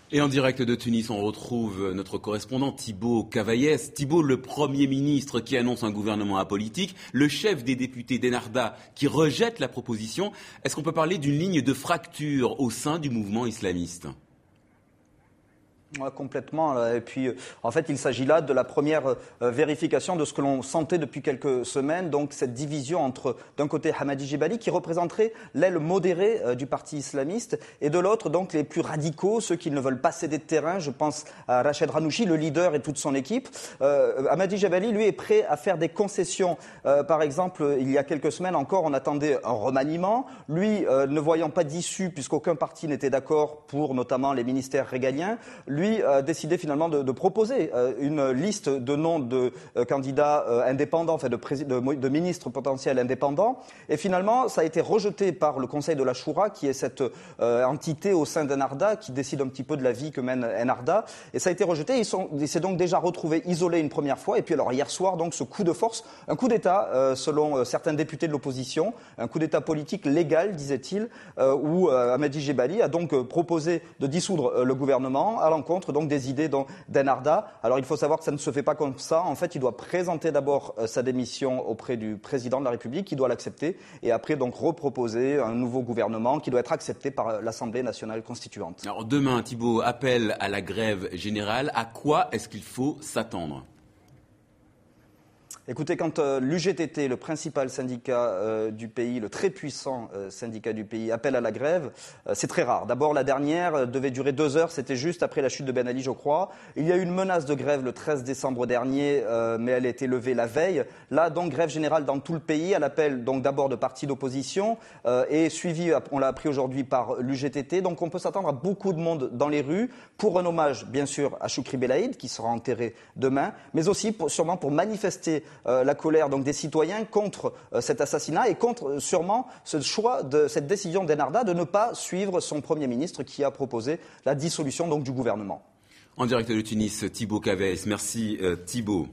Et en direct de Tunis, on retrouve notre correspondant Thibaut Cavaillès. Thibaut, le Premier ministre qui annonce un gouvernement apolitique, le chef des députés d'Ennahda qui rejette la proposition. Est-ce qu'on peut parler d'une ligne de fracture au sein du mouvement islamiste ? Ouais, complètement. Et puis, en fait, il s'agit là de la première vérification de ce que l'on sentait depuis quelques semaines. Donc, cette division entre, d'un côté, Hamadi Jebali, qui représenterait l'aile modérée du parti islamiste, et de l'autre, donc, les plus radicaux, ceux qui ne veulent pas céder de terrain. Je pense à Rached Ranouchi, le leader, et toute son équipe. Hamadi Jebali, lui, est prêt à faire des concessions. Par exemple, il y a quelques semaines encore, on attendait un remaniement. Lui, ne voyant pas d'issue, puisqu'aucun parti n'était d'accord pour, notamment, les ministères régaliens, lui a décidé finalement de proposer une liste de noms de candidats indépendants, enfin de ministres potentiels indépendants. Et finalement, ça a été rejeté par le Conseil de la Choura, qui est cette entité au sein d'Ennahda, qui décide un petit peu de la vie que mène Ennahda. Et ça a été rejeté. Il s'est donc déjà retrouvé isolé une première fois. Et puis alors hier soir, donc ce coup de force, un coup d'État, selon certains députés de l'opposition, un coup d'État politique légal, disait-il, où Hamadi Jebali a donc proposé de dissoudre le gouvernement à l'encontre donc des idées d'Ennahda. Alors il faut savoir que ça ne se fait pas comme ça. En fait, il doit présenter d'abord sa démission auprès du président de la République, qui doit l'accepter, et après donc reproposer un nouveau gouvernement qui doit être accepté par l'Assemblée nationale constituante. Alors demain, Thibaut, appelle à la grève générale. À quoi est-ce qu'il faut s'attendre ? Écoutez, quand l'UGTT, le principal syndicat du pays, le très puissant syndicat du pays, appelle à la grève, c'est très rare. D'abord, la dernière devait durer 2 heures, c'était juste après la chute de Ben Ali, je crois. Il y a eu une menace de grève le 13 décembre dernier, mais elle a été levée la veille. Là, donc, grève générale dans tout le pays, à l'appel donc d'abord de partis d'opposition, et suivi, on l'a appris aujourd'hui, par l'UGTT. Donc, on peut s'attendre à beaucoup de monde dans les rues, pour un hommage, bien sûr, à Choukri Belaïd, qui sera enterré demain, mais aussi sûrement pour manifester la colère donc des citoyens contre cet assassinat et contre sûrement ce choix de cette décision d'Ennahda de ne pas suivre son Premier ministre qui a proposé la dissolution donc du gouvernement. En direct de Tunis, Thibaut Cavaillès. Merci Thibaut.